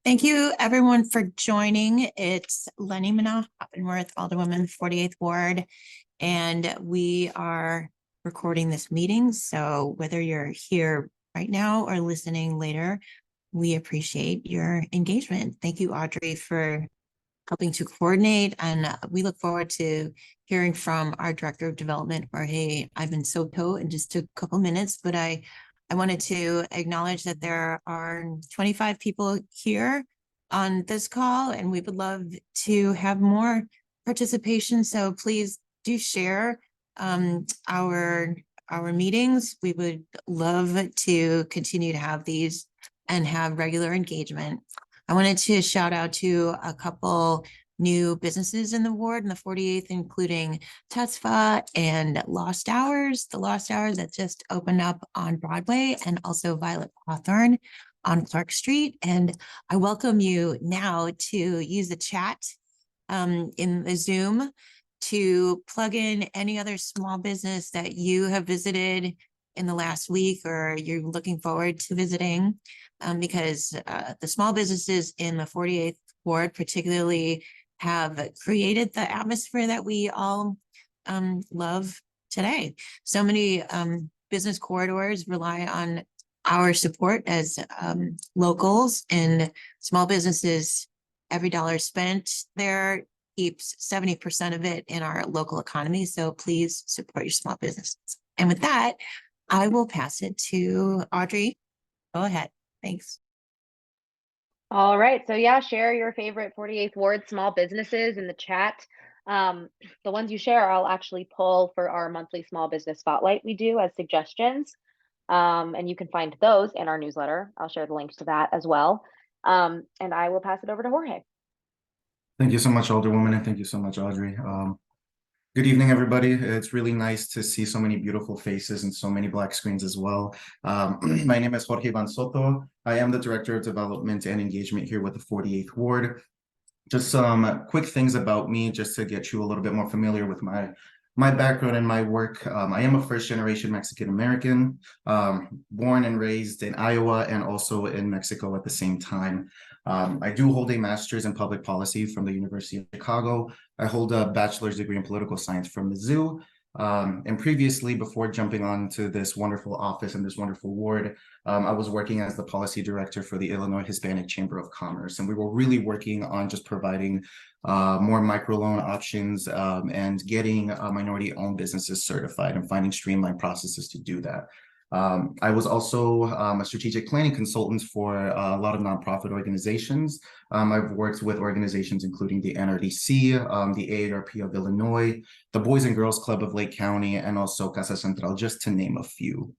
Thank you, everyone, for joining. It's Lenny Manaa-Hoppenworth, Alderwoman, 48th Ward, and we are recording this meeting. So whether you're here right now or listening later, we appreciate your engagement. Thank you, Audrey, for helping to coordinate, and we look forward to hearing from our Director of Development, Jorge, Iván Soto, in just a couple minutes, but I wanted to acknowledge that there are 25 people here on this call, and we would love to have more participation. So please do share our meetings. We would love to continue to have these and have regular engagement. I wanted to shout out to a couple new businesses in the ward in the 48th, including Tesfa and Lost Hours, the Lost Hours that just opened up on Broadway, and also Violet Hawthorne on Clark Street. And I welcome you now to use the chat in the Zoom to plug in any other small business that you have visited in the last week or you're looking forward to visiting, because the small businesses in the 48th Ward particularly have created the atmosphere that we all love today. So many business corridors rely on our support as locals, and small businesses, every dollar spent there keeps 70% of it in our local economy. So please support your small businesses. And with that, I will pass it to Audrey. Go ahead. Thanks. All right. So yeah, share your favorite 48th Ward small businesses in the chat. The ones you share, I'll actually pull for our monthly small business spotlight we do as suggestions. And you can find those in our newsletter. I'll share the links to that as well. And I will pass it over to Jorge. Thank you so much, Alderwoman, and thank you so much, Audrey. Good evening, everybody. It's really nice to see so many beautiful faces and so many Black screens as well. My name is Jorge Iván Soto. I am the Director of Development and Engagement here with the 48th Ward. Just some quick things about me, just to get you a little bit more familiar with my background and my work. I am a first-generation Mexican-American, born and raised in Iowa and also in Mexico at the same time. I do hold a master's in public policy from the University of Chicago. I hold a bachelor's degree in political science from Mizzou. And previously, before jumping on to this wonderful office and this wonderful ward, I was working as the policy director for the Illinois Hispanic Chamber of Commerce. And we were really working on just providing more microloan options and getting minority-owned businesses certified and finding streamlined processes to do that. I was also a strategic planning consultant for a lot of nonprofit organizations. I've worked with organizations including the NRDC, the AARP of Illinois, the Boys and Girls Club of Lake County, and also Casa Central, just to name a few.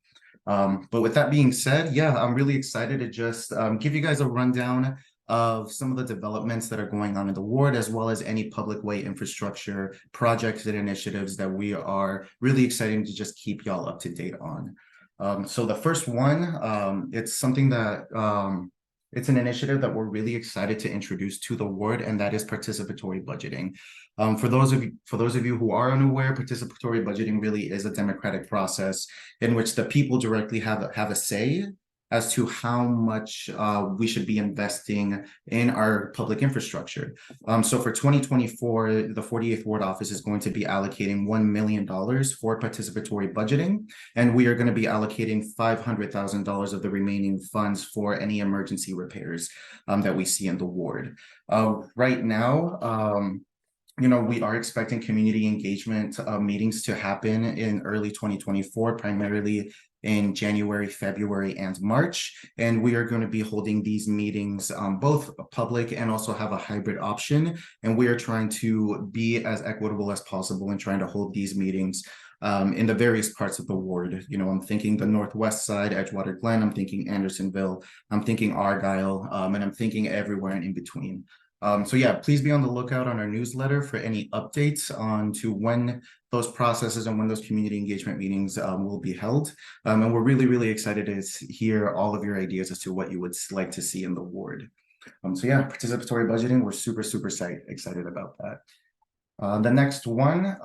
But with that being said, yeah, I'm really excited to just give you guys a rundown of some of the developments that are going on in the ward, as well as any public way infrastructure projects and initiatives that we are really excited to just keep y'all up to date on. So the first one, it's something that it's an initiative that we're really excited to introduce to the ward, and that is participatory budgeting. For those of you who are unaware, participatory budgeting really is a democratic process in which the people directly have a say as to how much we should be investing in our public infrastructure. So for 2024, the 48th Ward Office is going to be allocating $1 million for participatory budgeting, and we are going to be allocating $500,000 of the remaining funds for any emergency repairs that we see in the ward. Right now, we are expecting community engagement meetings to happen in early 2024, primarily in January, February, and March. And we are going to be holding these meetings both public and also have a hybrid option. And we are trying to be as equitable as possible and trying to hold these meetings in the various parts of the ward. I'm thinking the Northwest side, Edgewater Glen, I'm thinking Andersonville, I'm thinking Argyle, and I'm thinking everywhere in between. So yeah, please be on the lookout on our newsletter for any updates on to when those processes and when those community engagement meetings will be held. And we're really, really excited to hear all of your ideas as to what you would like to see in the ward. So yeah, participatory budgeting, we're super, super excited about that. The next one,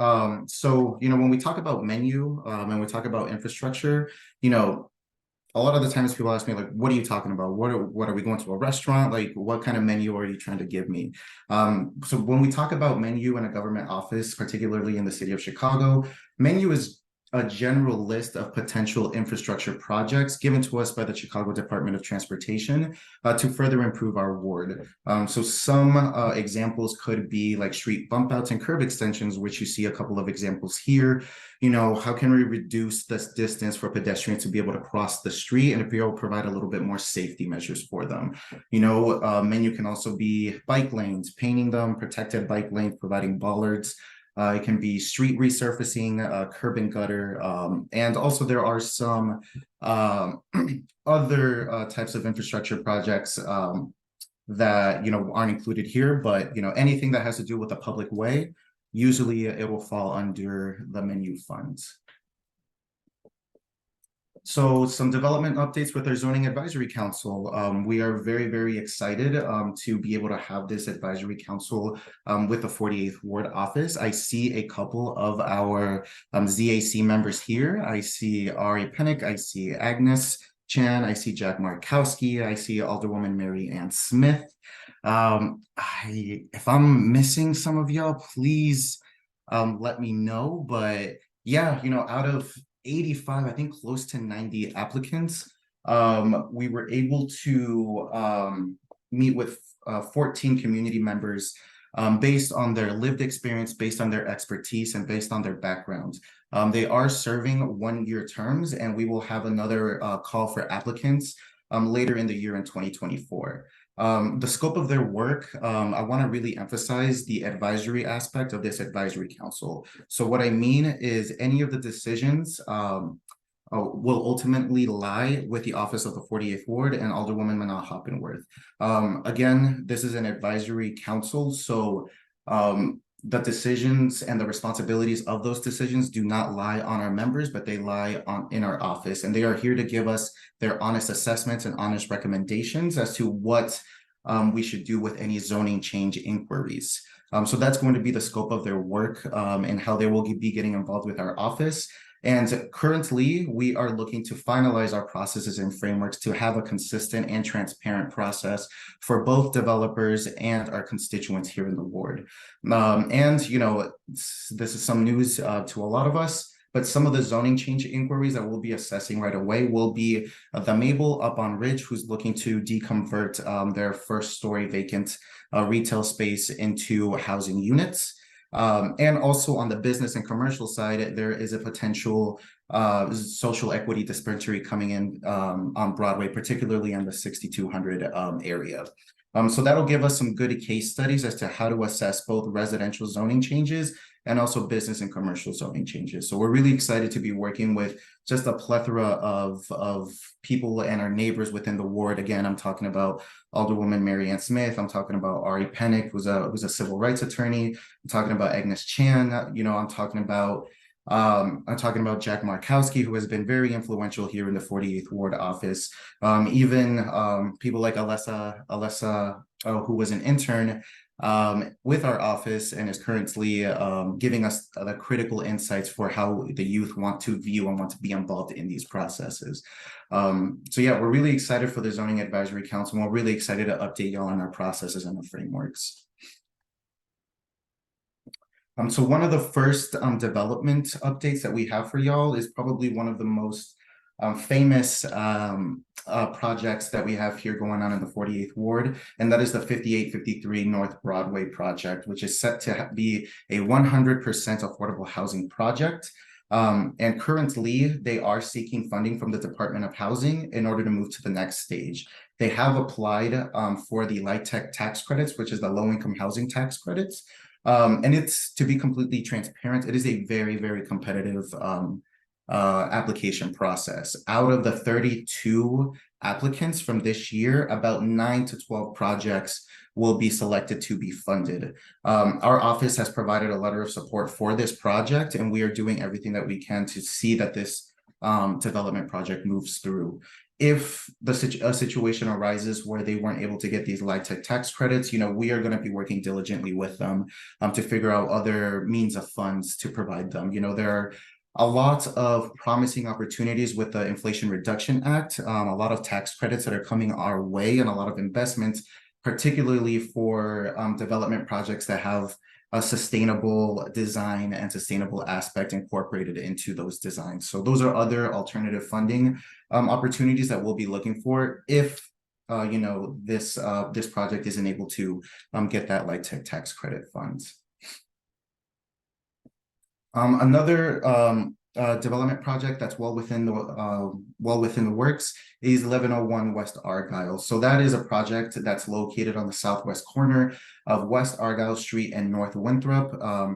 so, when we talk about menu and we talk about infrastructure, a lot of the times people ask me, like, what are you talking about? What are we going to a restaurant? Like, what kind of menu are you trying to give me? So when we talk about menu in a government office, particularly in the city of Chicago, menu is a general list of potential infrastructure projects given to us by the Chicago Department of Transportation to further improve our ward. So some examples could be like street bump outs and curb extensions, which you see a couple of examples here. You know, how can we reduce this distance for pedestrians to be able to cross the street and to be able to provide a little bit more safety measures for them? You know, menu can also be bike lanes, painting them, protected bike lanes, providing bollards. It can be street resurfacing, curb and gutter, and also there are some other types of infrastructure projects that, you know, aren't included here, but, you know, anything that has to do with a public way, usually it will fall under the menu funds. So some development updates with our zoning advisory council. We are very, very excited to be able to have this advisory council with the 48th Ward office. I see a couple of our ZAC members here. I see Ari Pennick, I see Agnes Chan, I see Jack Markowski, I see Alderwoman Mary Ann Smith. If I'm missing some of y'all, please let me know. But yeah, you know, out of 85, I think close to 90 applicants, we were able to meet with 14 community members based on their lived experience, based on their expertise, and based on their background. They are serving one-year terms, and we will have another call for applicants later in the year in 2024. The scope of their work, I want to really emphasize the advisory aspect of this advisory council. So what I mean is any of the decisions will ultimately lie with the office of the 48th Ward and Alderwoman Manaa-Hoppenworth. Again, this is an advisory council, so the decisions and the responsibilities of those decisions do not lie on our members, but they lie in our office, and they are here to give us their honest assessments and honest recommendations as to what we should do with any zoning change inquiries. So that's going to be the scope of their work and how they will be getting involved with our office. And currently, we are looking to finalize our processes and frameworks to have a consistent and transparent process for both developers and our constituents here in the ward. And, you know, this is some news to a lot of us, but some of the zoning change inquiries that we'll be assessing right away will be the Mabel up on Ridge, who's looking to deconvert their first-story vacant retail space into housing units. And also on the business and commercial side, there is a potential social equity dispensary coming in on Broadway, particularly in the 6200 area. So that'll give us some good case studies as to how to assess both residential zoning changes and also business and commercial zoning changes. So we're really excited to be working with just a plethora of people and our neighbors within the ward. Again, I'm talking about Alderwoman Mary Ann Smith. I'm talking about Ari Pennick, who's a civil rights attorney. I'm talking about Agnes Chan. You know, I'm talking about Jack Markowski, who has been very influential here in the 48th Ward office. Even people like Alessa, who was an intern with our office and is currently giving us the critical insights for how the youth want to view and want to be involved in these processes. So yeah, we're really excited for the Zoning Advisory Council, and we're really excited to update y'all on our processes and the frameworks. So one of the first development updates that we have for y'all is probably one of the most famous projects that we have here going on in the 48th Ward, and that is the 5853 North Broadway project, which is set to be a 100% affordable housing project. And currently, they are seeking funding from the Department of Housing in order to move to the next stage. They have applied for the LIHTC tax credits, which is the low-income housing tax credits. And it's, to be completely transparent, it is a very, very competitive application process. Out of the 32 applicants from this year, about 9 to 12 projects will be selected to be funded. Our office has provided a letter of support for this project, and we are doing everything that we can to see that this development project moves through. If a situation arises where they weren't able to get these LIHTC tax credits, you know, we are going to be working diligently with them to figure out other means of funds to provide them. You know, there are a lot of promising opportunities with the Inflation Reduction Act, a lot of tax credits that are coming our way, and a lot of investments, particularly for development projects that have a sustainable design and sustainable aspect incorporated into those designs. So those are other alternative funding opportunities that we'll be looking for if this project isn't able to get that light tech tax credit funds. Another development project that's well within the works is 1101 West Argyle. So that is a project that's located on the southwest corner of West Argyle Street and North Winthrop.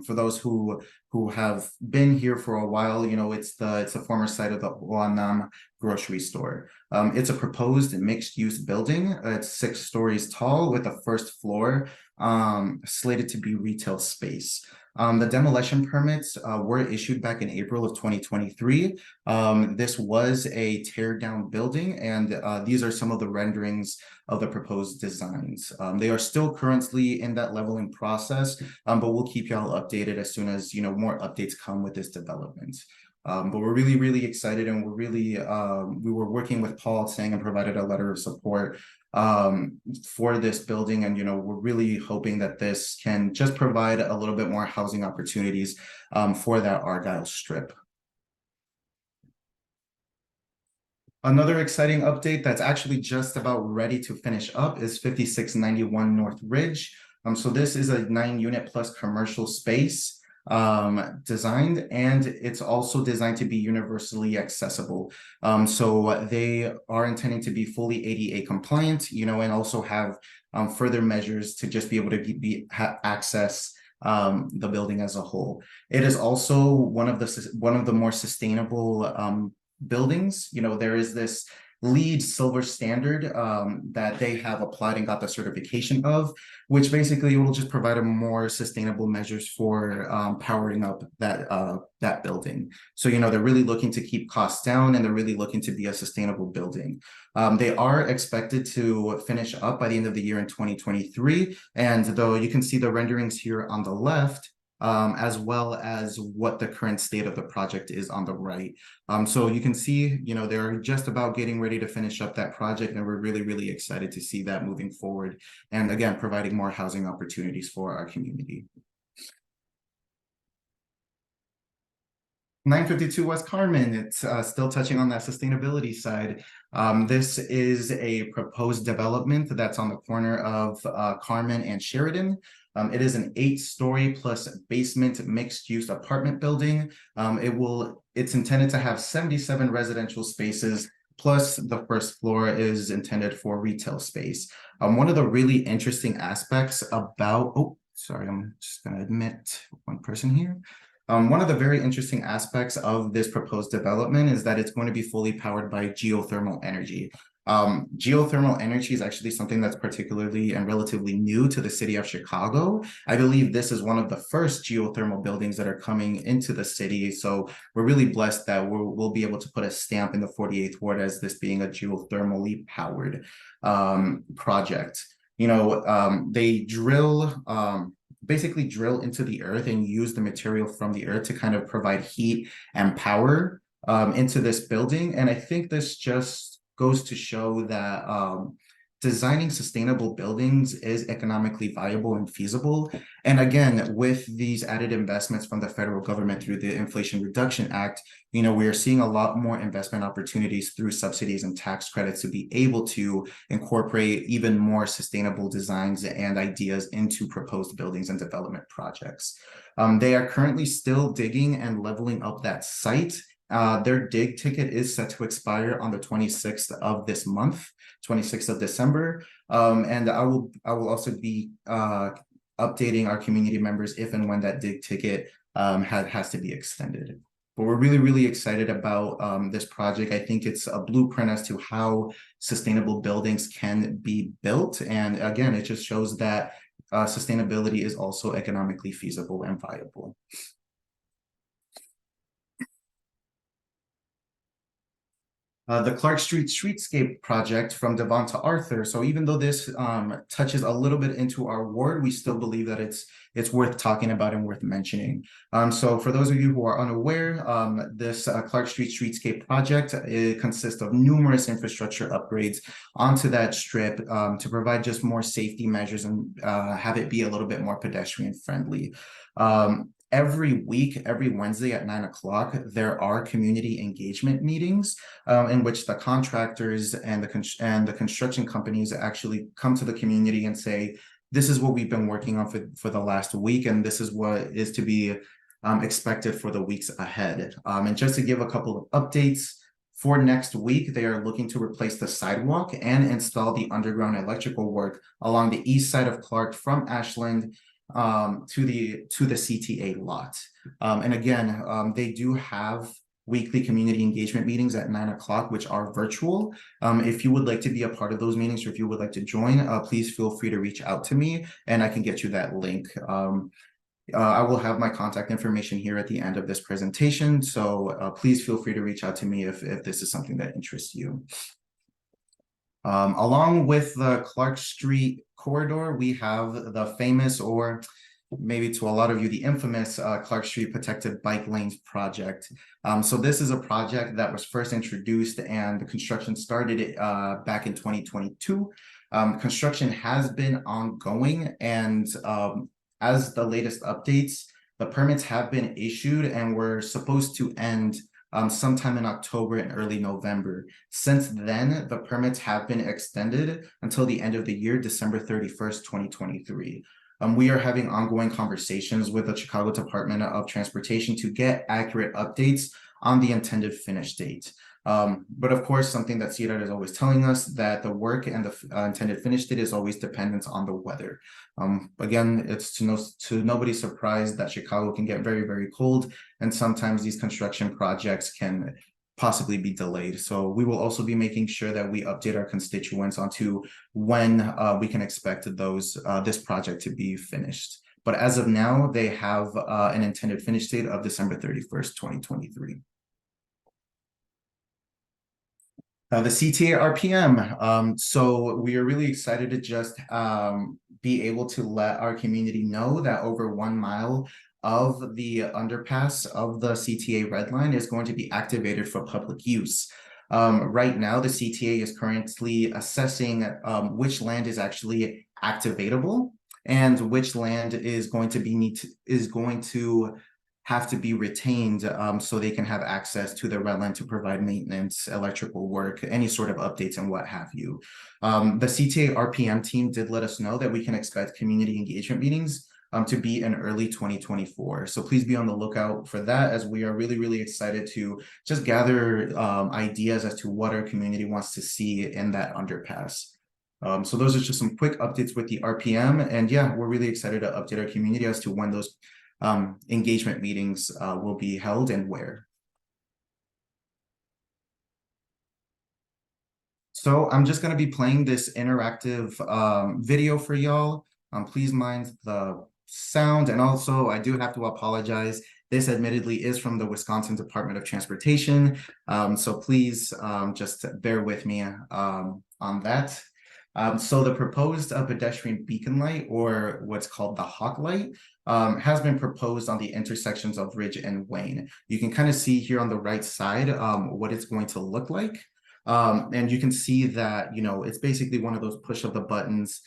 For those who have been here for a while, it's the former site of the Wanam grocery store. It's a proposed mixed-use building. It's 6 stories tall with a first floor slated to be retail space. The demolition permits were issued back in April of 2023. This was a tear down building, and these are some of the renderings of the proposed designs. They are still currently in that leveling process, but we'll keep y'all updated as soon as more updates come with this development. But we're really, really excited, and we were working with Paul Tsang and provided a letter of support for this building, and we're really hoping that this can just provide a little bit more housing opportunities for that Argyle strip. Another exciting update that's actually just about ready to finish up is 5691 North Ridge. So this is a 9-unit plus commercial space designed, and it's also designed to be universally accessible. So they are intending to be fully ADA compliant, and also have further measures to just be able to access the building as a whole. It is also one of the more sustainable buildings. There is this LEED silver standard that they have applied and got the certification of, which basically will just provide a more sustainable measures for powering up that building. So they're really looking to keep costs down, and they're really looking to be a sustainable building. They are expected to finish up by the end of the year in 2023, and though you can see the renderings here on the left, as well as what the current state of the project is on the right. So you can see, they're just about getting ready to finish up that project, and we're really, really excited to see that moving forward. And again, providing more housing opportunities for our community. 952 West Carmen, it's still touching on that sustainability side. This is a proposed development that's on the corner of Carmen and Sheridan. It is an 8-story plus basement mixed-use apartment building. It's intended to have 77 residential spaces, plus the first floor is intended for retail space. One of the really interesting aspects about, I'm just gonna admit one person here. One of the very interesting aspects of this proposed development is that it's going to be fully powered by geothermal energy. Geothermal energy is actually something that's particularly and relatively new to the city of Chicago. I believe this is one of the first geothermal buildings that are coming into the city. So we're really blessed that we'll be able to put a stamp in the 48th ward as this being a geothermally powered project. They basically drill into the earth and use the material from the earth to kind of provide heat and power into this building. And I think this just goes to show that designing sustainable buildings is economically viable and feasible. And again, with these added investments from the federal government through the Inflation Reduction Act, we are seeing a lot more investment opportunities through subsidies and tax credits to be able to incorporate even more sustainable designs and ideas into proposed buildings and development projects. They are currently still digging and leveling up that site. Their dig ticket is set to expire on the 26th of this month, 26th of December. And I will also be updating our community members if and when that dig ticket has to be extended. But we're really, really excited about this project. I think it's a blueprint as to how sustainable buildings can be built. And again, it just shows that sustainability is also economically feasible and viable. The Clark Street Streetscape project from Devon to Arthur. So even though this touches a little bit into our ward, we still believe that it's worth talking about and worth mentioning. So for those of you who are unaware, this Clark Street Streetscape project, it consists of numerous infrastructure upgrades onto that strip to provide just more safety measures and have it be a little bit more pedestrian friendly. Every week, every Wednesday at 9 o'clock, there are community engagement meetings in which the contractors and the construction companies actually come to the community and say, this is what we've been working on for the last week, and this is what is to be expected for the weeks ahead. And just to give a couple of updates, for next week, they are looking to replace the sidewalk and install the underground electrical work along the east side of Clark from Ashland to the CTA lot. And again, they do have weekly community engagement meetings at 9 o'clock, which are virtual. If you would like to be a part of those meetings, or if you would like to join, please feel free to reach out to me and I can get you that link. I will have my contact information here at the end of this presentation. So please feel free to reach out to me if this is something that interests you. Along with the Clark Street corridor, we have the famous, or maybe to a lot of you, the infamous Clark Street Protected Bike Lanes project. So this is a project that was first introduced and the construction started back in 2022. Construction has been ongoing, and as the latest updates, the permits have been issued and were supposed to end sometime in October and early November. Since then, the permits have been extended until the end of the year, December 31st, 2023. We are having ongoing conversations with the Chicago Department of Transportation to get accurate updates on the intended finish date. But of course, something that CDOT is always telling us, that the work and the intended finish date is always dependent on the weather. Again, it's to nobody's surprise that Chicago can get very, very cold, and sometimes these construction projects can possibly be delayed. So we will also be making sure that we update our constituents onto when we can expect this project to be finished. But as of now, they have an intended finish date of December 31st, 2023. The CTA RPM. So we are really excited to just be able to let our community know that over 1 mile of the underpass of the CTA red line is going to be activated for public use. Right now, the CTA is currently assessing which land is actually activatable and which land is going to have to be retained so they can have access to the red line to provide maintenance, electrical work, any sort of updates and what have you. The CTA RPM team did let us know that we can expect community engagement meetings to be in early 2024. So please be on the lookout for that, as we are really, really excited to just gather ideas as to what our community wants to see in that underpass. So those are just some quick updates with the RPM. And yeah, we're really excited to update our community as to when those engagement meetings will be held and where. So I'm just going to be playing this interactive video for y'all. Please mind the sound, and also I do have to apologize. This admittedly is from the Wisconsin Department of Transportation, so please just bear with me on that. So the proposed pedestrian beacon light, or what's called the hawk light, has been proposed on the intersections of Ridge and Wayne. You can kind of see here on the right side what it's going to look like. And you can see that, it's basically one of those push of the buttons.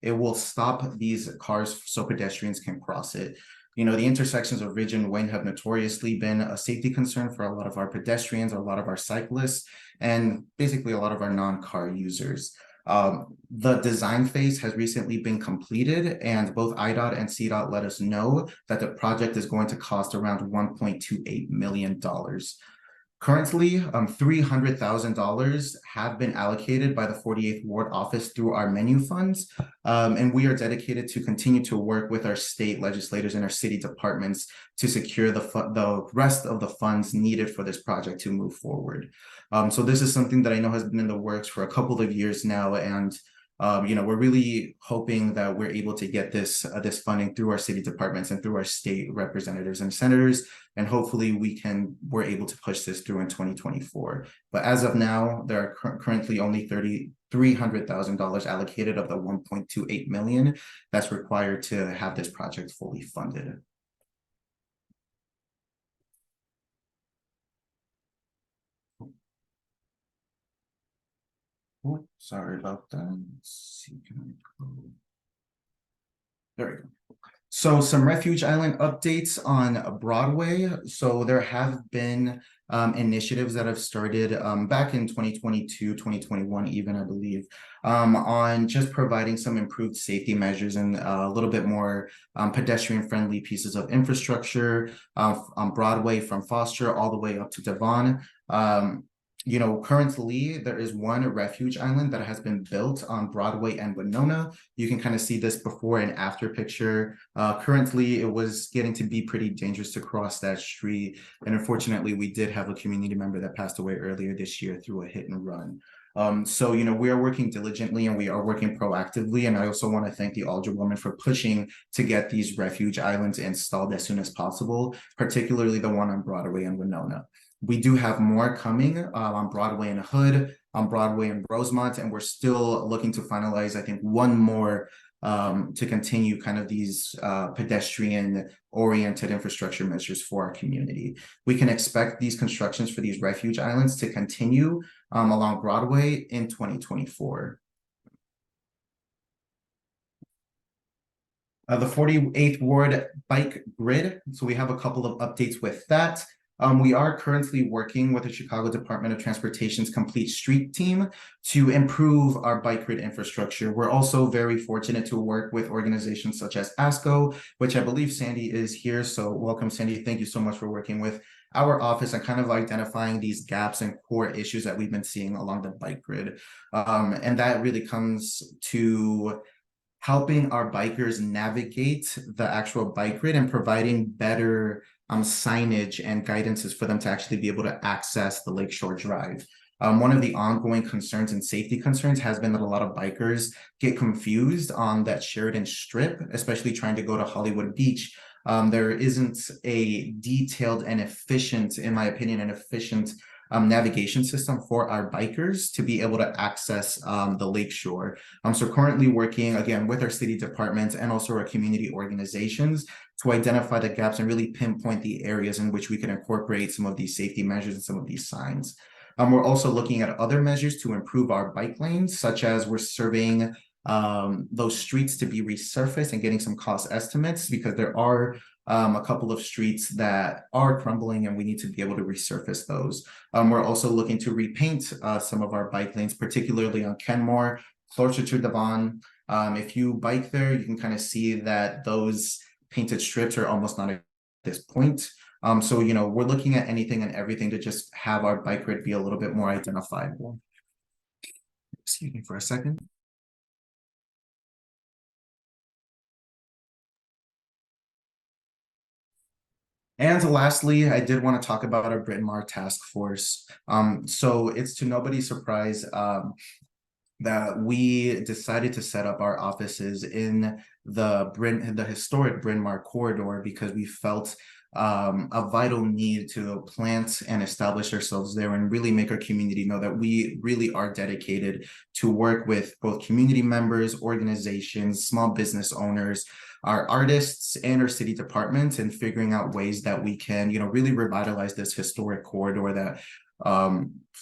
It will stop these cars so pedestrians can cross it. The intersections of Ridge and Wayne have notoriously been a safety concern for a lot of our pedestrians, a lot of our cyclists, and basically a lot of our non-car users. The design phase has recently been completed, and both IDOT and CDOT let us know that the project is going to cost around $1.28 million. Currently, $300,000 have been allocated by the 48th Ward office through our menu funds, and we are dedicated to continue to work with our state legislators and our city departments to secure the rest of the funds needed for this project to move forward. So this is something that I know has been in the works for a couple of years now, and We're really hoping that we're able to get this funding through our city departments and through our state representatives and senators, and hopefully we're able to push this through in 2024. But as of now, there are currently only $300,000 allocated of the 1.28 million that's required to have this project fully funded. Oh, sorry about that. Let's see, can I go? There we go. So some refuge island updates on Broadway. So there have been initiatives that have started back in 2022, 2021 even, I believe, on just providing some improved safety measures and a little bit more pedestrian friendly pieces of infrastructure on Broadway from Foster all the way up to Devon. Currently there is one refuge island that has been built on Broadway and Winona. You can kind of see this before and after picture. Currently, it was getting to be pretty dangerous to cross that street. And unfortunately, we did have a community member that passed away earlier this year through a hit and run. We are working diligently and we are working proactively. And I also want to thank the Alderwoman for pushing to get these refuge islands installed as soon as possible, particularly the one on Broadway and Winona. We do have more coming on Broadway and Hood, on Broadway and Rosemont, and we're still looking to finalize, I think, one more to continue kind of these pedestrian-oriented infrastructure measures for our community. We can expect these constructions for these refuge islands to continue along Broadway in 2024. The 48th Ward bike grid. So we have a couple of updates with that. We are currently working with the Chicago Department of Transportation's Complete Street team to improve our bike grid infrastructure. We're also very fortunate to work with organizations such as ASCO, which I believe Sandy is here. So welcome, Sandy. Thank you so much for working with our office and kind of identifying these gaps and core issues that we've been seeing along the bike grid. And that really comes to helping our bikers navigate the actual bike grid and providing better signage and guidances for them to actually be able to access the Lakeshore Drive. One of the ongoing concerns and safety concerns has been that a lot of bikers get confused on that Sheridan Strip, especially trying to go to Hollywood Beach. There isn't a detailed and efficient, in my opinion, navigation system for our bikers to be able to access the lakeshore. So currently working again with our city departments and also our community organizations to identify the gaps and really pinpoint the areas in which we can incorporate some of these safety measures and some of these signs. We're also looking at other measures to improve our bike lanes, such as we're surveying those streets to be resurfaced and getting some cost estimates, because there are a couple of streets that are crumbling and we need to be able to resurface those. We're also looking to repaint some of our bike lanes, particularly on Kenmore, closer to Devon. If you bike there, you can kind of see that those painted strips are almost not at this point. We're looking at anything and everything to just have our bike grid be a little bit more identifiable. Excuse me for a second. And lastly, I did want to talk about our Bryn Mawr Task Force. So it's to nobody's surprise that we decided to set up our offices in the historic Bryn Mawr corridor because we felt a vital need to plant and establish ourselves there and really make our community know that we really are dedicated to work with both community members, organizations, small business owners, our artists, and our city departments, and figuring out ways that we can, really revitalize this historic corridor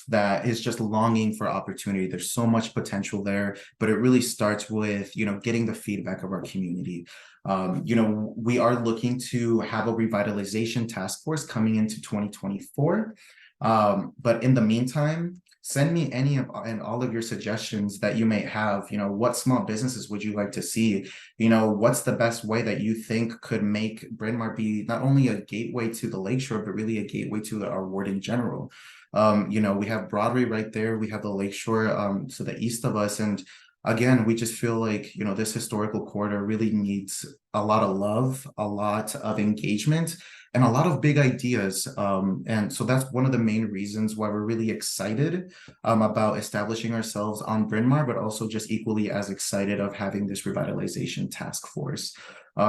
that is just longing for opportunity. There's so much potential there, but it really starts with, getting the feedback of our community. We are looking to have a revitalization task force coming into 2024. But in the meantime, send me any and all of your suggestions that you may have. What small businesses would you like to see? What's the best way that you think could make Bryn Mawr be not only a gateway to the lakeshore, but really a gateway to our ward in general? We have Broadway right there. We have the lakeshore to the east of us. And again, we just feel like, you know, this historical corridor really needs a lot of love, a lot of engagement, and a lot of big ideas. And so that's one of the main reasons why we're really excited about establishing ourselves on Bryn Mawr, but also just equally as excited of having this revitalization task force.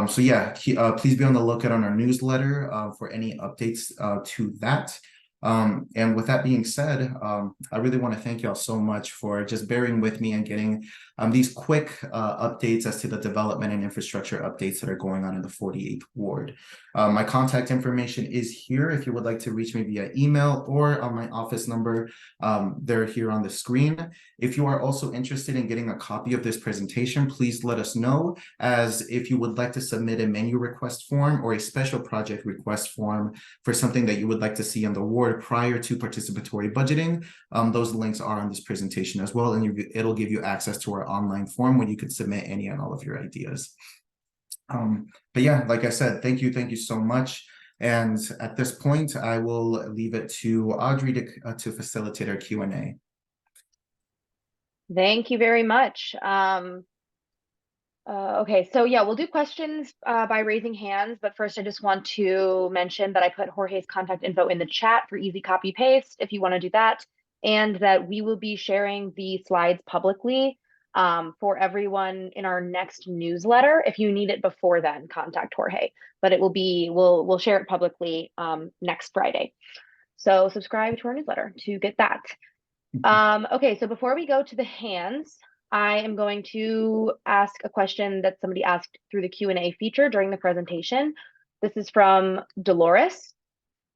So yeah, please be on the lookout on our newsletter for any updates to that. And with that being said, I really want to thank y'all so much for just bearing with me and getting these quick updates as to the development and infrastructure updates that are going on in the 48th Ward. My contact information is here if you would like to reach me via email or on my office number. They're here on the screen. If you are also interested in getting a copy of this presentation, please let us know, as if you would like to submit a menu request form or a special project request form for something that you would like to see on the ward prior to participatory budgeting, those links are on this presentation as well, and it'll give you access to our online form when you can submit any and all of your ideas. But yeah, like I said, thank you so much. And at this point, I will leave it to Audrey to facilitate our Q&A. Thank you very much. Okay, so yeah, we'll do questions by raising hands, but first I just want to mention that I put Jorge's contact info in the chat for easy copy paste if you want to do that, and that we will be sharing the slides publicly for everyone in our next newsletter. If you need it before then, contact Jorge, but it will be, we'll share it publicly next Friday. So subscribe to our newsletter to get that. Okay, so before we go to the hands, I am going to ask a question that somebody asked through the Q&A feature during the presentation. This is from Dolores.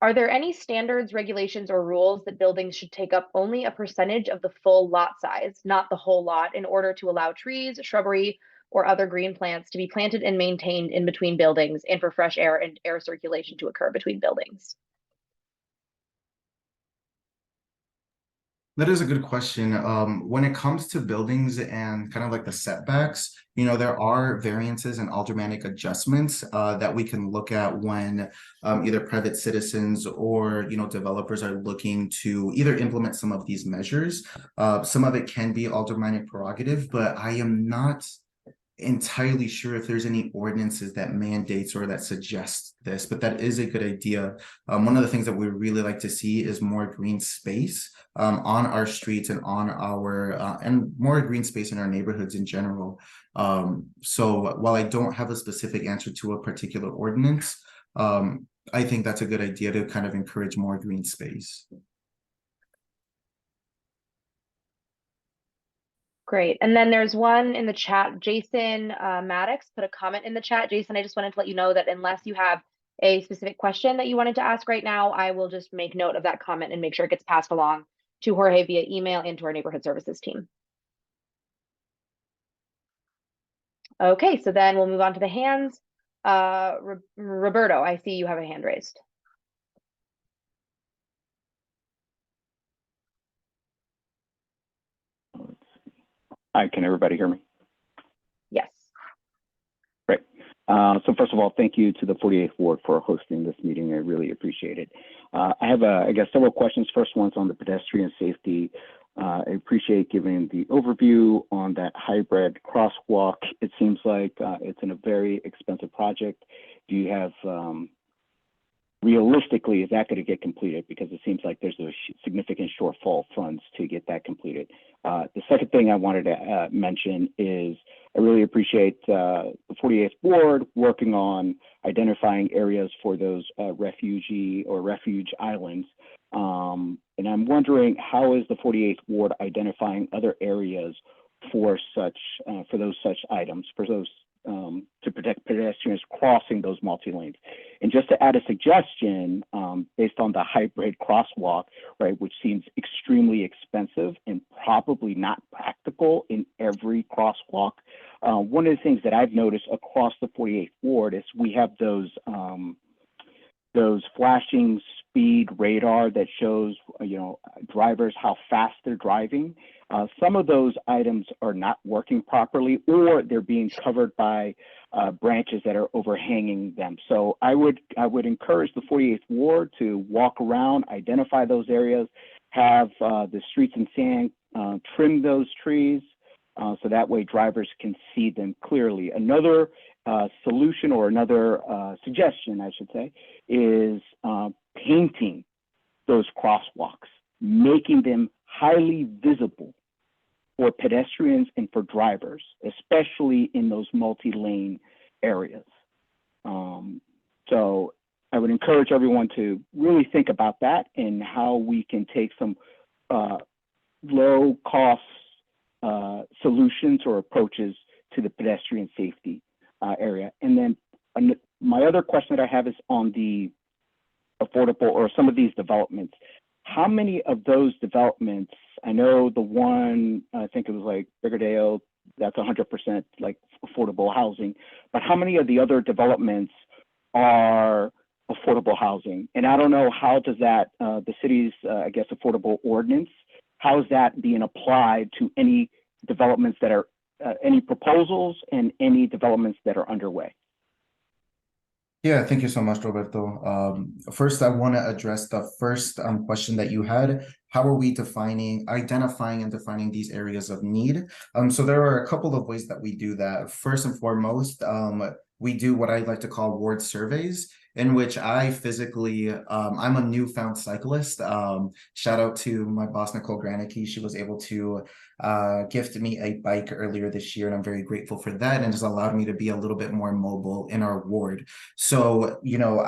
Are there any standards, regulations, or rules that buildings should take up only a percentage of the full lot size, not the whole lot, in order to allow trees, shrubbery, or other green plants to be planted and maintained in between buildings and for fresh air and air circulation to occur between buildings? That is a good question. When it comes to buildings and kind of like the setbacks, you know, there are variances and aldermanic adjustments that we can look at when either private citizens or, you know, developers are looking to either implement some of these measures. Some of it can be aldermanic prerogative, but I am not entirely sure if there's any ordinances that mandates or that suggest this, but that is a good idea. One of the things that we really like to see is more green space on our streets and on our and more green space in our neighborhoods in general. So while I don't have a specific answer to a particular ordinance, I think that's a good idea to kind of encourage more green space. Great. And then there's one in the chat. Jason Maddox put a comment in the chat. Jason, I just wanted to let you know that unless you have a specific question that you wanted to ask right now, I will just make note of that comment and make sure it gets passed along to Jorge via email and to our neighborhood services team. Okay, so then we'll move on to the hands. Roberto, I see you have a hand raised. Hi, can everybody hear me? Yes. Great. So first of all, thank you to the 48th Ward for hosting this meeting. I really appreciate it. I have, I guess, several questions. First one's on the pedestrian safety. I appreciate giving the overview on that hybrid crosswalk. It seems like it's in a very expensive project. Do you have, realistically, is that going to get completed? Because it seems like there's a significant shortfall of funds to get that completed. The second thing I wanted to mention is I really appreciate the 48th Ward working on identifying areas for those refugee or refuge islands. And I'm wondering, how is the 48th Ward identifying other areas for such for those such items, for those to protect pedestrians crossing those multi-lanes? And just to add a suggestion, based on the hybrid crosswalk, right, which seems extremely expensive and probably not practical in every crosswalk. One of the things that I've noticed across the 48th Ward is we have those flashing speed radar that shows, you know, drivers how fast they're driving. Some of those items are not working properly, or they're being covered by branches that are overhanging them. So I would encourage the 48th Ward to walk around, identify those areas, have the streets and sand trim those trees, so that way drivers can see them clearly. Another solution, or another suggestion, I should say, is painting those crosswalks, making them highly visible for pedestrians and for drivers, especially in those multi-lane areas. So I would encourage everyone to really think about that and how we can take some low cost solutions or approaches to the pedestrian safety area. And then my other question that I have is on the affordable, or some of these developments. How many of those developments, I know the one, I think it was like Brigadeo, that's 100% like affordable housing, but how many of the other developments are affordable housing? And I don't know, how does that, the city's, I guess, affordable ordinance, how is that being applied to any developments that are, any proposals and any developments that are underway? Yeah, thank you so much, Roberto. First, I want to address the first question that you had. How are we identifying and defining these areas of need? So there are a couple of ways that we do that. First and foremost, we do what I like to call ward surveys, in which I physically, I'm a newfound cyclist. Shout out to my boss, Nicole Granicki. She was able to gift me a bike earlier this year, and I'm very grateful for that, and it's allowed me to be a little bit more mobile in our ward. So, you know,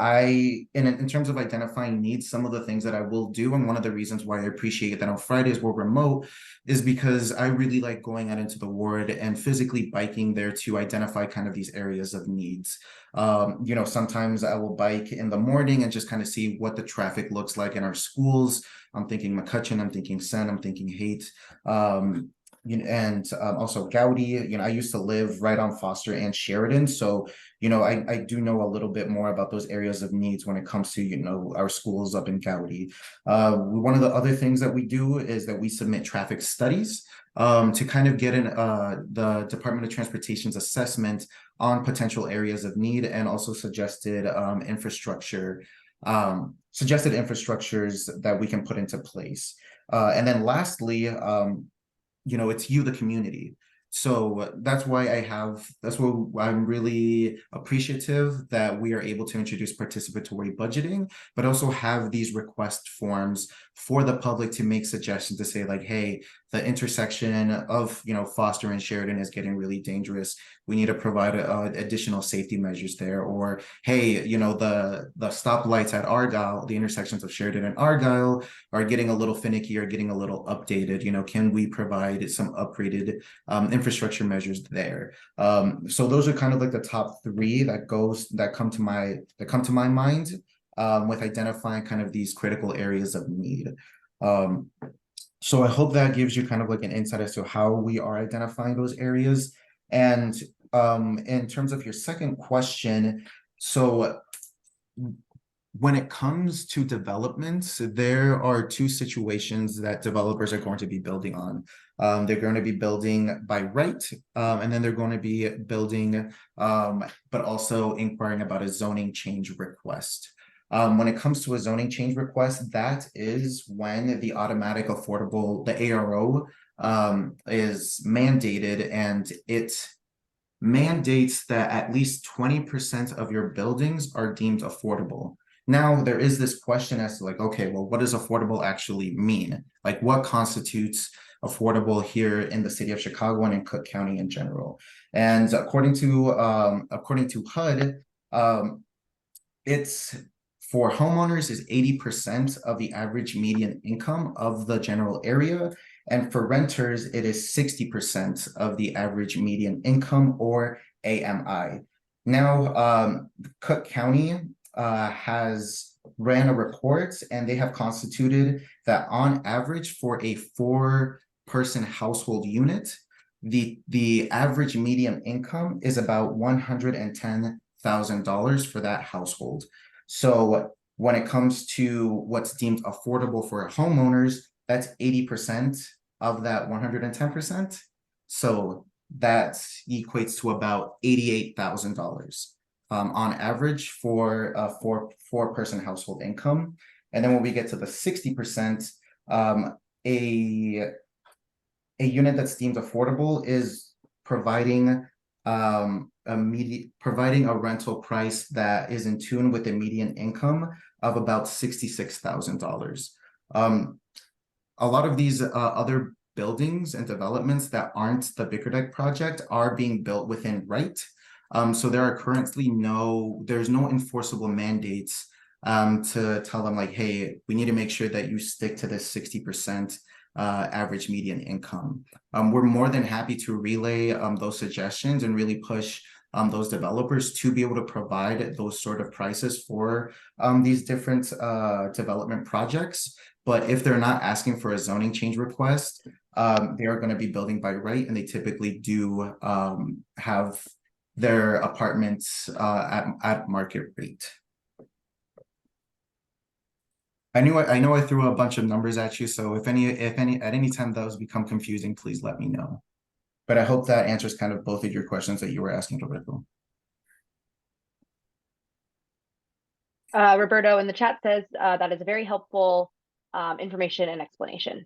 in terms of identifying needs, some of the things that I will do, and one of the reasons why I appreciate that on Fridays we're remote, is because I really like going out into the ward and physically biking there to identify kind of these areas of needs. You know, sometimes I will bike in the morning and just kind of see what the traffic looks like in our schools. I'm thinking McCutcheon, I'm thinking Sen, I'm thinking Haight, and also Gowdy. You know, I used to live right on Foster and Sheridan, so you know, I do know a little bit more about those areas of needs when it comes to, you know, our schools up in Gowdy. One of the other things that we do is that we submit traffic studies to kind of get in the Department of Transportation's assessment on potential areas of need, and also suggested suggested infrastructures that we can put into place. And then lastly, you know, it's you, the community. So that's why I'm really appreciative that we are able to introduce participatory budgeting, but also have these request forms for the public to make suggestions to say like, hey, the intersection of, you know, Foster and Sheridan is getting really dangerous. We need to provide additional safety measures there. Or, hey, you know, the stoplights at Argyle, the intersections of Sheridan and Argyle are getting a little finicky or getting a little updated. You know, can we provide some upgraded infrastructure measures there? So those are kind of like the top three that come to my mind with identifying kind of these critical areas of need. So I hope that gives you kind of like an insight as to how we are identifying those areas. And in terms of your second question, so when it comes to developments, there are two situations that developers are going to be building on. They're going to be building by right, and then they're going to be building, but also inquiring about a zoning change request. When it comes to a zoning change request, that is when the automatic affordable, the ARO, is mandated, and it mandates that at least 20% of your buildings are deemed affordable. Now, there is this question as to like, okay, well, what does affordable actually mean? Like, what constitutes affordable here in the city of Chicago and in Cook County in general? And according to HUD, it's for homeowners is 80% of the average median income of the general area. And for renters, it is 60% of the average median income, or AMI. Now, Cook County has ran a report, and they have constituted that on average for a 4-person household unit, the average median income is about $110,000 for that household. So when it comes to what's deemed affordable for homeowners, that's 80% of that 110%. So that equates to about $88,000 on average for a 4-person household income. And then when we get to the 60%, a a unit that's deemed affordable is providing providing a rental price that is in tune with the median income of about $66,000. A lot of these other buildings and developments that aren't the Bickerdike project are being built within right. So there are currently there's no enforceable mandates to tell them like, hey, we need to make sure that you stick to this 60% average median income. We're more than happy to relay those suggestions and really push those developers to be able to provide those sort of prices for these different development projects. But if they're not asking for a zoning change request, they are going to be building by right, and they typically do have their apartments at market rate. I know I threw a bunch of numbers at you, so if at any time those become confusing, please let me know. But I hope that answers kind of both of your questions that you were asking, Roberto. Roberto in the chat says that is a very helpful information and explanation.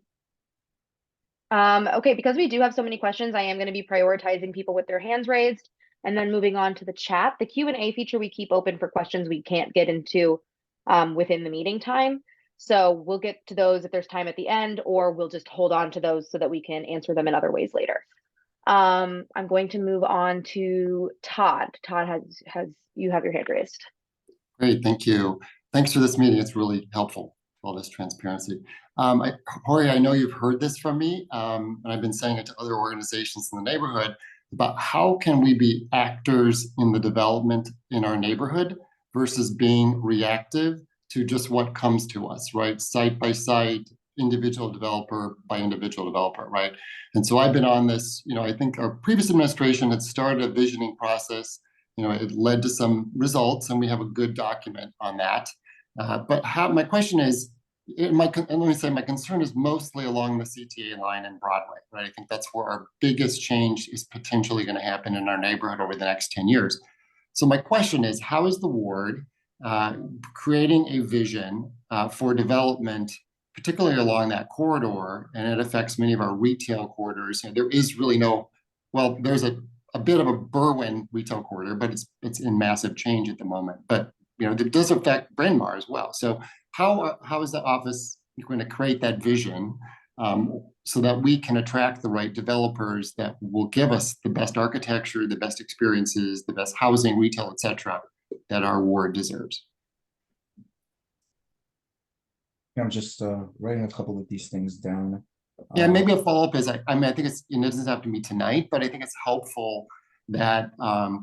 Okay, because we do have so many questions, I am going to be prioritizing people with their hands raised and then moving on to the chat. The Q&A feature we keep open for questions we can't get into within the meeting time. So we'll get to those if there's time at the end, or we'll just hold on to those so that we can answer them in other ways later. I'm going to move on to Todd. Todd, you have your hand raised. Great, thank you. Thanks for this meeting. It's really helpful, all this transparency. Jorge, I know you've heard this from me, and I've been saying it to other organizations in the neighborhood about how can we be actors in the development in our neighborhood versus being reactive to just what comes to us, right? Site by site, individual developer by individual developer, right? And so I've been on this, I think our previous administration had started a visioning process. It led to some results, and we have a good document on that. But my question is, my concern is mostly along the CTA line in Broadway, right? I think that's where our biggest change is potentially going to happen in our neighborhood over the next 10 years. So my question is, how is the ward creating a vision for development, particularly along that corridor? And it affects many of our retail corridors. There is really there's a bit of a Berwyn retail corridor, but it's in massive change at the moment. But it does affect Bryn Mawr as well. So how is the office going to create that vision so that we can attract the right developers that will give us the best architecture, the best experiences, the best housing, retail, et cetera, that our ward deserves? I'm just writing a couple of these things down. Yeah, maybe a follow-up is, I think it doesn't have to be tonight, but I think it's helpful that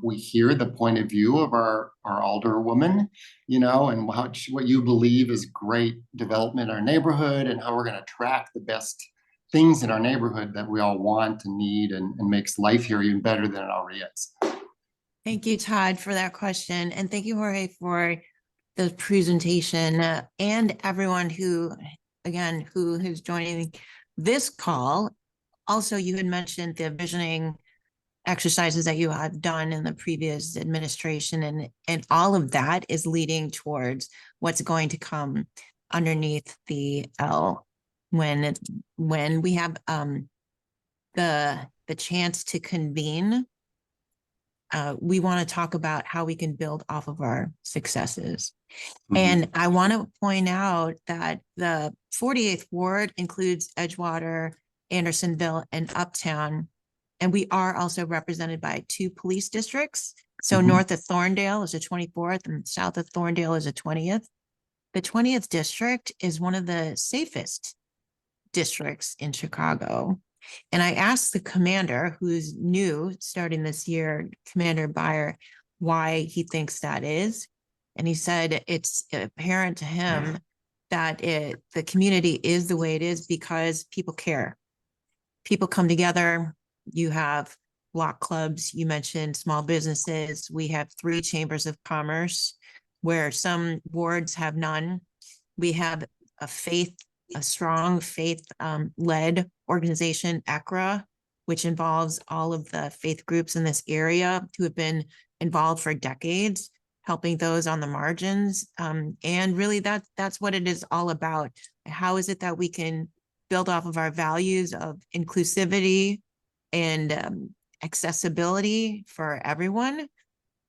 we hear the point of view of our alderwoman, and what you believe is great development in our neighborhood and how we're going to attract the best things in our neighborhood that we all want and need and makes life here even better than it already is. Thank you, Todd, for that question. And thank you, Jorge, for the presentation and everyone who's joining this call. Also, you had mentioned the visioning exercises that you have done in the previous administration, and all of that is leading towards what's going to come underneath the L when we have the chance to convene. We want to talk about how we can build off of our successes. Mm-hmm. And I want to point out that the 48th Ward includes Edgewater, Andersonville, and Uptown. And we are also represented by 2 police districts. So mm-hmm. North of Thorndale is the 24th and south of Thorndale is the 20th. The 20th district is one of the safest districts in Chicago. And I asked the commander, who's new starting this year, Commander Byer, why he thinks that is. And he said it's apparent to him that the community is the way it is because people care. People come together. You have block clubs. You mentioned small businesses. We have 3 chambers of commerce where some wards have none. We have a strong faith-led organization, ECRA, which involves all of the faith groups in this area who have been involved for decades, helping those on the margins. And really that's what it is all about. How is it that we can build off of our values of inclusivity and accessibility for everyone,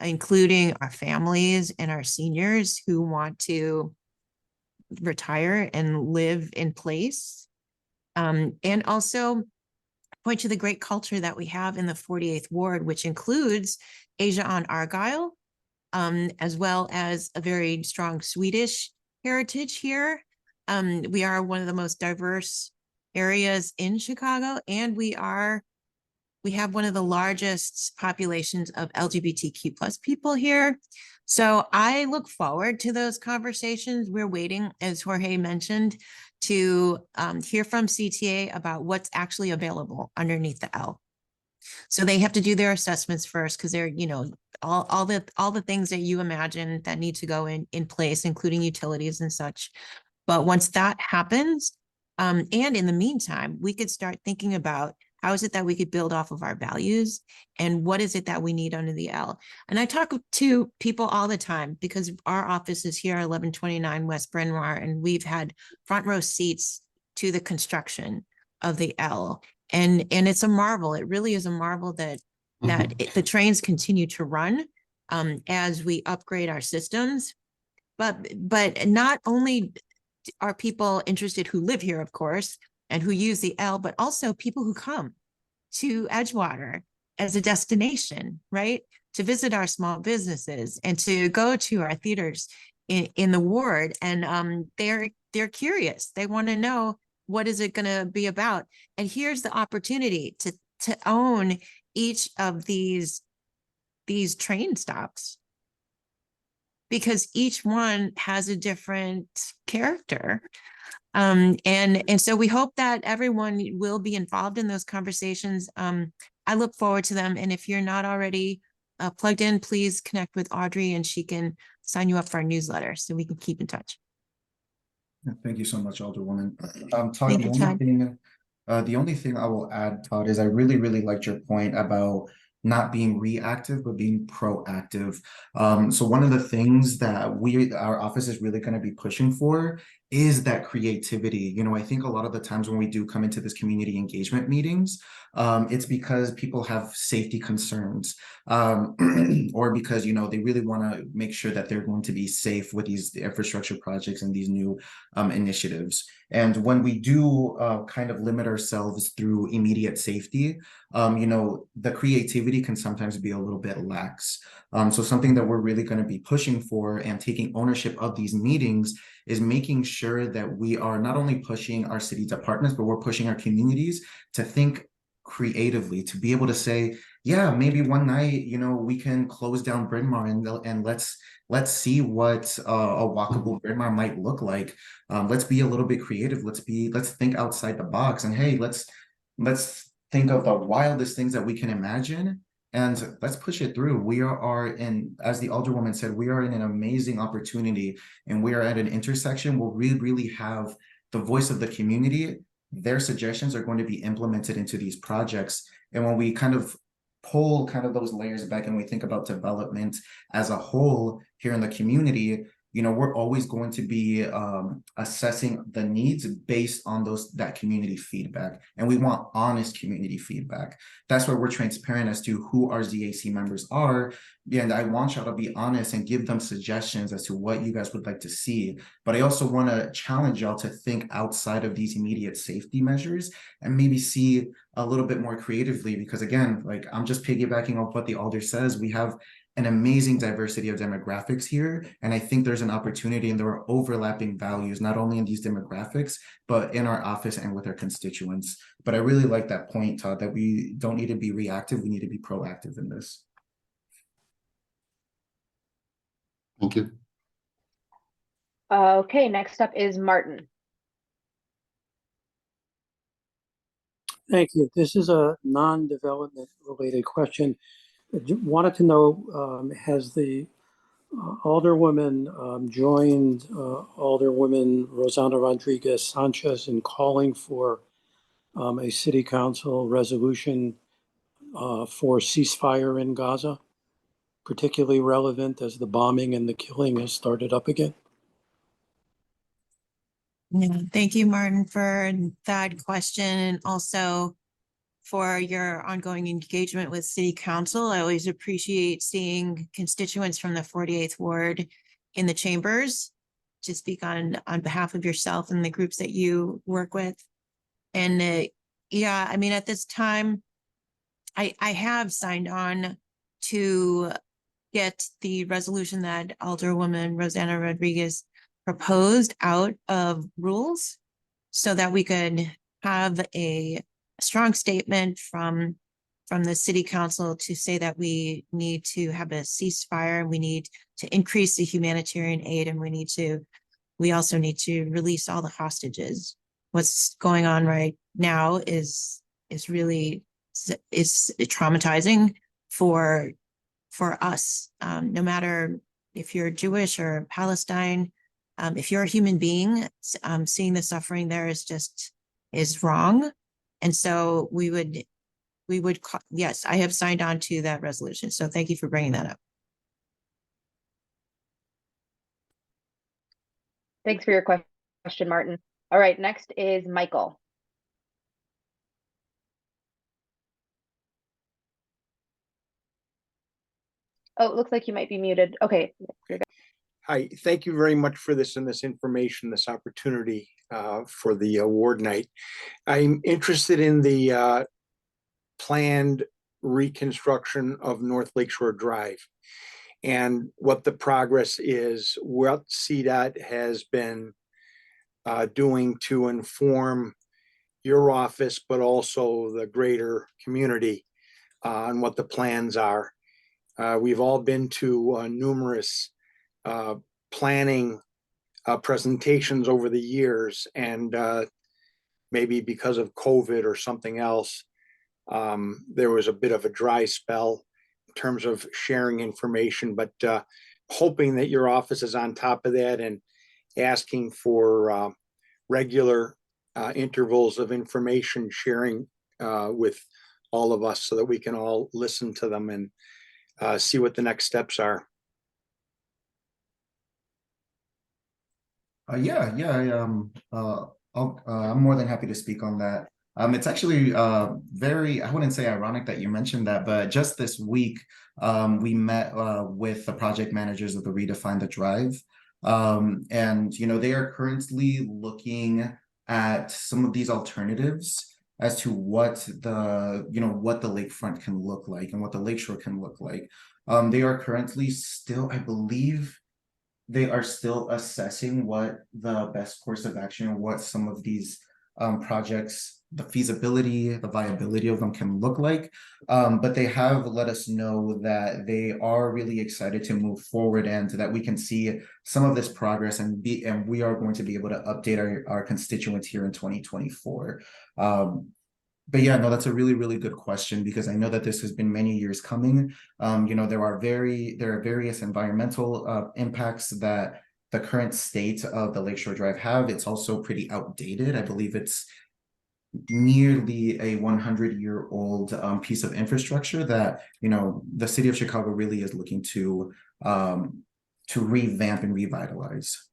including our families and our seniors who want to retire and live in place. And also point to the great culture that we have in the 48th Ward, which includes Asia on Argyle, as well as a very strong Swedish heritage here. We are one of the most diverse areas in Chicago, and we have one of the largest populations of LGBTQ plus people here. So I look forward to those conversations. We're waiting, as Jorge mentioned, to hear from CTA about what's actually available underneath the L. So they have to do their assessments first, because they're, all the things that you imagine that need to go in place, including utilities and such. But once that happens, and in the meantime, we could start thinking about how is it that we could build off of our values, and what is it that we need under the L. And I talk to people all the time, because our office is here at 1129 West Bryn Mawr, and we've had front row seats to the construction of the L. And it's a marvel. It really is a marvel that the trains continue to run as we upgrade our systems. But not only are people interested who live here, of course, and who use the L, but also people who come to Edgewater as a destination, right? To visit our small businesses and to go to our theaters in the ward. And they're curious. They want to know, what is it going to be about? And here's the opportunity to own each of these train stops, because each one has a different character. And so we hope that everyone will be involved in those conversations. I look forward to them. And if you're not already plugged in, please connect with Audrey, and she can sign you up for our newsletter so we can keep in touch. Thank you so much, Alderwoman. Todd, Thank you, Todd. The only thing I will add, Todd, is I really, really liked your point about not being reactive, but being proactive. So one of the things that our office is really going to be pushing for is that creativity. I think a lot of the times when we do come into this community engagement meetings, it's because people have safety concerns, or because, they really want to make sure that they're going to be safe with these infrastructure projects and these new initiatives. And when we do kind of limit ourselves through immediate safety, the creativity can sometimes be a little bit lax. So something that we're really going to be pushing for and taking ownership of these meetings is making sure that we are not only pushing our city departments, but we're pushing our communities to think creatively, to be able to say, yeah, maybe one night, we can close down Bryn Mawr and let's see what a walkable Bryn Mawr might look like. Let's be a little bit creative. Let's think outside the box, and hey, let's think of the wildest things that we can imagine, and let's push it through. We are in, as the Alderwoman said, we are in an amazing opportunity, and we are at an intersection where we really have the voice of the community. Their suggestions are going to be implemented into these projects. And when we kind of pull those layers back and we think about development as a whole here in the community, we're always going to be assessing the needs based on that community feedback. And we want honest community feedback. That's why we're transparent as to who our ZAC members are. And I want y'all to be honest and give them suggestions as to what you guys would like to see. But I also want to challenge y'all to think outside of these immediate safety measures and maybe see a little bit more creatively, because again, like, I'm just piggybacking off what the Alder says. We have an amazing diversity of demographics here. And I think there's an opportunity, and there are overlapping values, not only in these demographics, but in our office and with our constituents. But I really like that point, Todd, that we don't need to be reactive. We need to be proactive in this. Thank you. Okay, next up is Martin. Thank you. This is a non-development related question. I wanted to know, has the Alderwoman joined Alderwoman Rosanna Rodriguez Sanchez in calling for a city council resolution for ceasefire in Gaza, particularly relevant as the bombing and the killing has started up again? Yeah, thank you, Martin, for that question, and also for your ongoing engagement with City Council. I always appreciate seeing constituents from the 48th Ward in the chambers to speak on behalf of yourself and the groups that you work with. And yeah, I mean, at this time, I have signed on to get the resolution that Alderwoman Rosanna Rodriguez proposed out of rules so that we could have a strong statement from the city council to say that we need to have a ceasefire, and we need to increase the humanitarian aid, and we also need to release all the hostages. What's going on right now is really traumatizing for us, no matter if you're Jewish or Palestine. If you're a human being, seeing the suffering there is wrong. And so yes, I have signed on to that resolution. So thank you for bringing that up. Thanks for your question, Martin. All right, next is Michael. Oh, it looks like you might be muted. Okay. Hi, thank you very much for this information, this opportunity for the award night. I'm interested in the planned reconstruction of North Lakeshore Drive and what the progress is, what CDOT has been doing to inform your office, but also the greater community on what the plans are. We've all been to numerous planning presentations over the years, and maybe because of COVID or something else, there was a bit of a dry spell in terms of sharing information, but hoping that your office is on top of that and asking for regular intervals of information sharing with all of us so that we can all listen to them and see what the next steps are. I'm more than happy to speak on that. It's actually very, I wouldn't say ironic that you mentioned that, but just this week, we met with the project managers of the Redefine the Drive. And, you know, they are currently looking at some of these alternatives as to what the lakefront can look like and what the lakeshore can look like. They are currently still, I believe, they are still assessing what the best course of action or what some of these projects, the feasibility, the viability of them can look like. But they have let us know that they are really excited to move forward and that we can see some of this progress and we are going to be able to update our constituents here in 2024. But yeah, no, that's a really, really good question, because I know that this has been many years coming. You know, there are various environmental impacts that the current state of the Lakeshore Drive have. It's also pretty outdated. I believe it's nearly a 100-year-old piece of infrastructure that, you know, the city of Chicago really is looking to revamp and revitalize.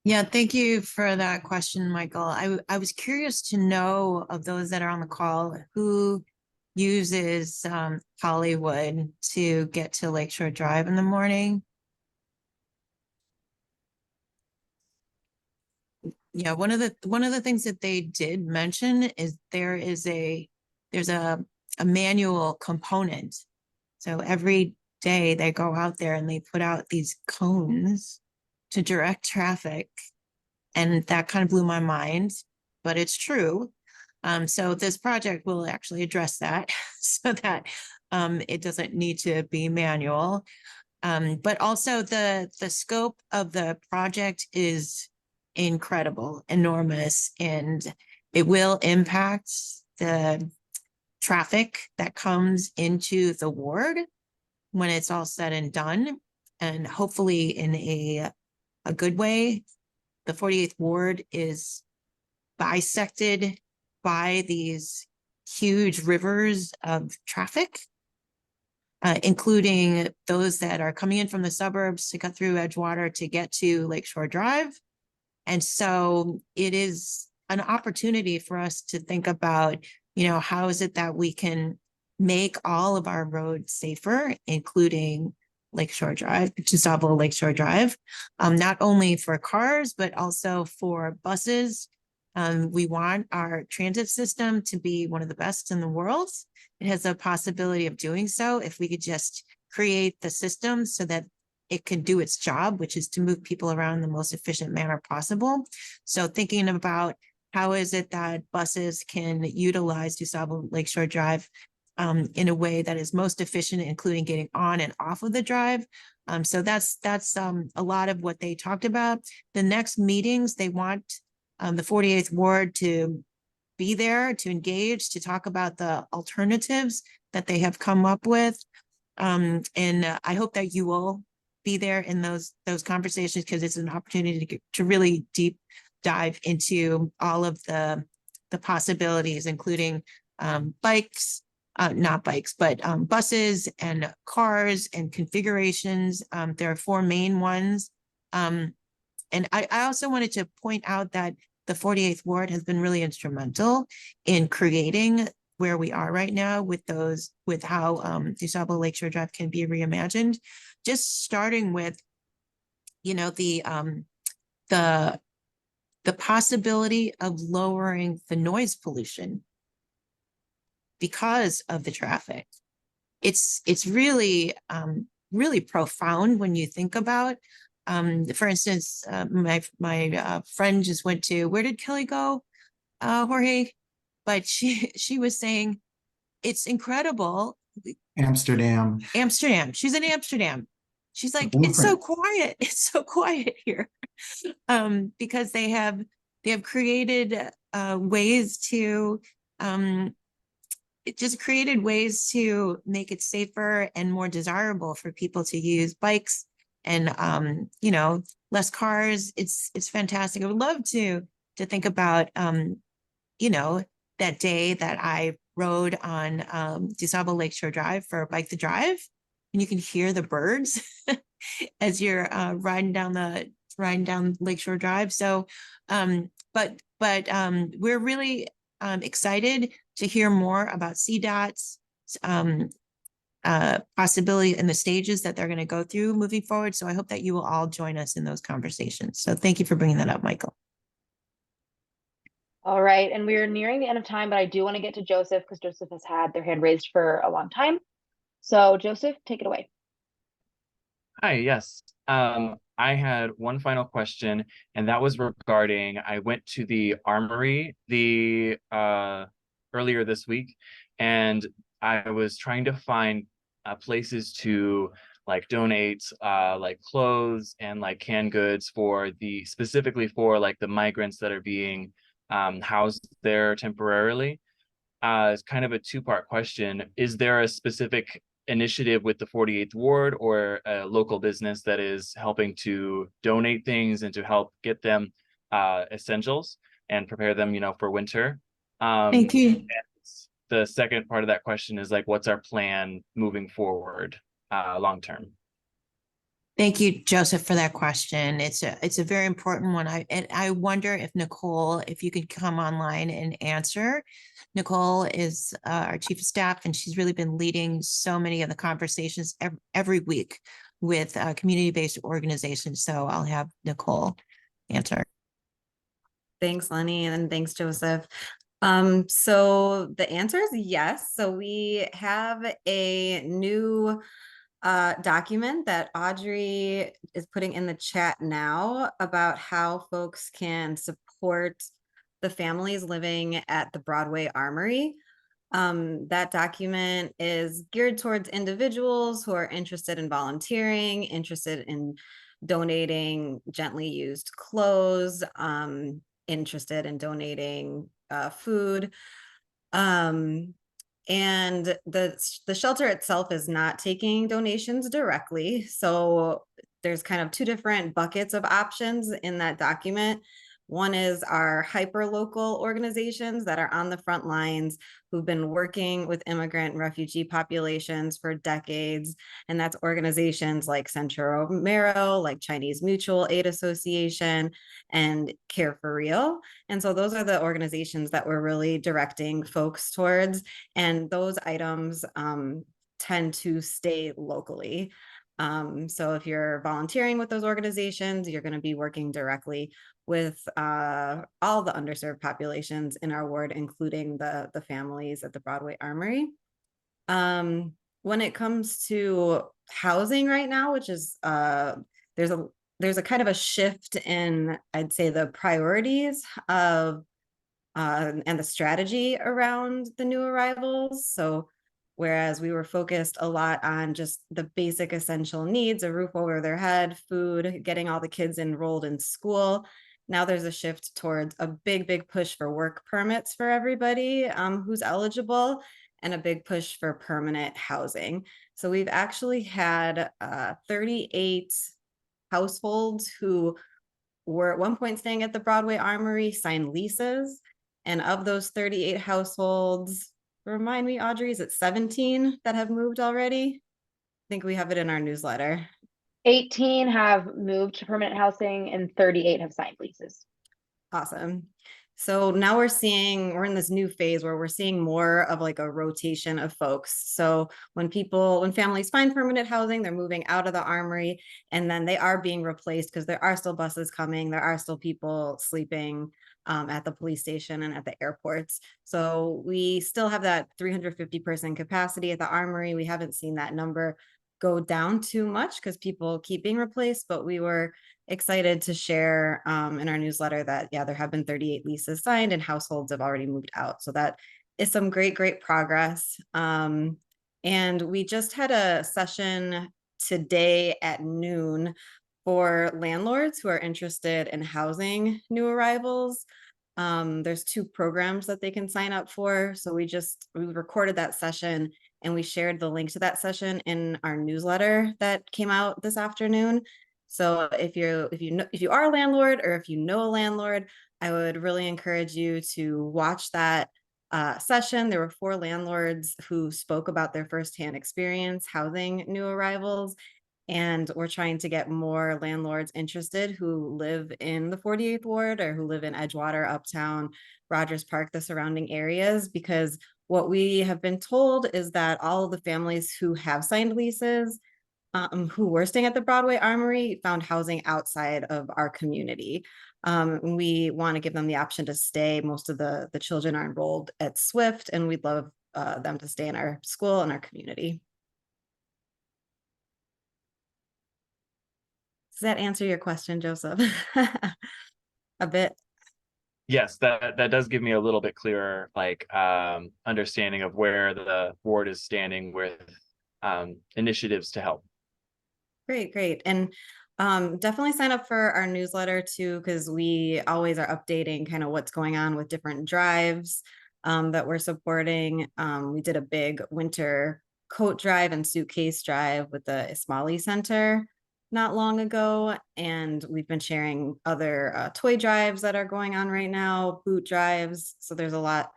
Yeah, thank you for that question, Michael. I was curious to know, of those that are on the call, who uses Hollywood to get to Lakeshore Drive in the morning. Yeah, one of the things that they did mention is there's a manual component. So every day they go out there and they put out these cones to direct traffic. And that kind of blew my mind, but it's true. So this project will actually address that so that it doesn't need to be manual. But also the scope of the project is incredible, enormous, and it will impact the traffic that comes into the ward when it's all said and done, and hopefully in a good way. The 48th Ward is bisected by these huge rivers of traffic. including those that are coming in from the suburbs to cut through Edgewater to get to Lakeshore Drive. And so it is an opportunity for us to think about, how is it that we can make all of our roads safer, including Lakeshore Drive, DuSable Lakeshore Drive, not only for cars, but also for buses. We want our transit system to be one of the best in the world. It has a possibility of doing so if we could just create the system so that it can do its job, which is to move people around in the most efficient manner possible. So thinking about how is it that buses can utilize DuSable Lakeshore Drive in a way that is most efficient, including getting on and off of the drive. So that's a lot of what they talked about. The next meetings, they want the 48th Ward to be there, to engage, to talk about the alternatives that they have come up with. And I hope that you will be there in those conversations, because it's an opportunity to really deep dive into all of the possibilities, including bikes, not bikes, but buses and cars and configurations. There are 4 main ones. And I also wanted to point out that the 48th Ward has been really instrumental in creating where we are right now with how DuSable Lakeshore Drive can be reimagined. Just starting with, the possibility of lowering the noise pollution because of the traffic. It's really, really profound when you think about, for instance, my friend just went to, where did Kelly go, Jorge? But she was saying, it's incredible. Amsterdam. She's in Amsterdam. She's like, it's so quiet. It's so quiet here. Because they have created ways to make it safer and more desirable for people to use bikes and less cars. It's fantastic. I would love to think about that day that I rode on DuSable Lakeshore Drive for Bike the Drive, and you can hear the birds as you're riding down Lakeshore Drive. So, but we're really excited to hear more about CDOT's possibility and the stages that they're going to go through moving forward. So I hope that you will all join us in those conversations. So thank you for bringing that up, Michael. All right, and we're nearing the end of time, but I do want to get to Joseph because Joseph has had their hand raised for a long time. So Joseph, take it away. Hi, yes. I had one final question, and that was regarding, I went to the Armory earlier this week, and I was trying to find places to donate clothes and canned goods specifically for the migrants that are being housed there temporarily. It's kind of a 2-part question. Is there a specific initiative with the 48th Ward or a local business that is helping to donate things and to help get them essentials and prepare them, for winter? Thank you. The second part of that question is what's our plan moving forward long term? Thank you, Joseph, for that question. It's a very important one. I wonder if Nicole, if you could come online and answer. Nicole is our chief of staff, and she's really been leading so many of the conversations every week with community-based organizations. So I'll have Nicole answer. Thanks, Lenny, and thanks, Joseph. So the answer is yes. So we have a new document that Audrey is putting in the chat now about how folks can support the families living at the Broadway Armory. That document is geared towards individuals who are interested in volunteering, interested in donating gently used clothes, interested in donating food. And the shelter itself is not taking donations directly. So there's kind of 2 different buckets of options in that document. One is our hyper-local organizations that are on the front lines who've been working with immigrant and refugee populations for decades. And that's organizations like Centro Romero, like Chinese Mutual Aid Association, and Care for Real. And so those are the organizations that we're really directing folks towards. And those items tend to stay locally. So if you're volunteering with those organizations, you're going to be working directly with all the underserved populations in our ward, including the families at the Broadway Armory. When it comes to housing right now, which is there's a kind of a shift in, I'd say, the priorities of and the strategy around the new arrivals. So whereas we were focused a lot on just the basic essential needs, a roof over their head, food, getting all the kids enrolled in school, now there's a shift towards a big push for work permits for everybody who's eligible, and a big push for permanent housing. So we've actually had 38 households who were at one point staying at the Broadway Armory sign leases. And of those 38 households, remind me, Audrey, is it 17 that have moved already? I think we have it in our newsletter. 18 have moved to permanent housing and 38 have signed leases. Awesome. So now we're in this new phase where we're seeing more of like a rotation of folks. So when families find permanent housing, they're moving out of the Armory, and then they are being replaced because there are still buses coming. There are still people sleeping at the police station and at the airports. So we still have that 350 person capacity at the Armory. We haven't seen that number go down too much because people keep being replaced, but we were excited to share in our newsletter that, yeah, there have been 38 leases signed and households have already moved out. So that is some great progress. And we just had a session today at noon for landlords who are interested in housing new arrivals. There's 2 programs that they can sign up for. So we recorded that session and we shared the link to that session in our newsletter that came out this afternoon. So if you are a landlord, or if you know a landlord, I would really encourage you to watch that session. There were 4 landlords who spoke about their firsthand experience housing new arrivals. And we're trying to get more landlords interested who live in the 48th Ward or who live in Edgewater, Uptown, Rogers Park, the surrounding areas, because what we have been told is that all of the families who have signed leases who were staying at the Broadway Armory found housing outside of our community. We want to give them the option to stay. Most of the children are enrolled at Swift, and we'd love them to stay in our school and our community. Does that answer your question, Joseph? A bit. Yes, that does give me a little bit clearer, like understanding of where the ward is standing with initiatives to help. Great. And definitely sign up for our newsletter too, because we always are updating kind of what's going on with different drives that we're supporting. We did a big winter coat drive and suitcase drive with the Ismaili Center not long ago, and we've been sharing other toy drives that are going on right now, boot drives. So there's a lot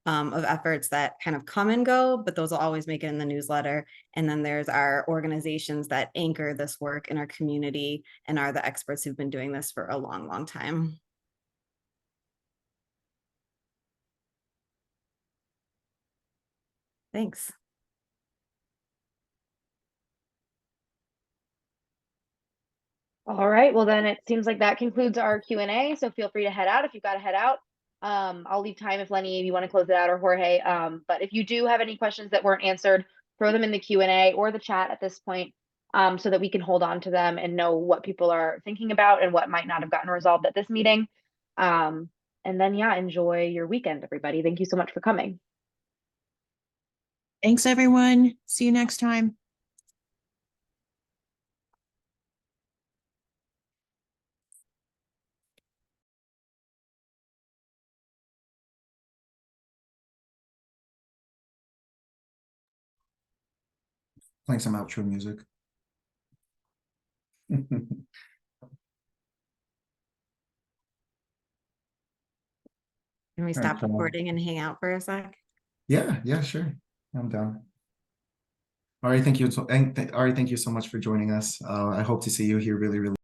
of efforts that kind of come and go, but those will always make it in the newsletter. And then there's our organizations that anchor this work in our community and are the experts who've been doing this for a long time. Thanks. All right, well then it seems like that concludes our Q&A. So feel free to head out if you've got to head out. I'll leave time if Lenny, you want to close it out, or Jorge. But if you do have any questions that weren't answered, throw them in the Q&A or the chat at this point, so that we can hold on to them and know what people are thinking about and what might not have gotten resolved at this meeting. And then, yeah, enjoy your weekend, everybody. Thank you so much for coming. Thanks, everyone. See you next time. Playing some outro music. Can we All right, stop so- recording and hang out for a sec? Yeah, sure. I'm down. All right, thank you. All right, thank you so much for joining us. I hope to see you here really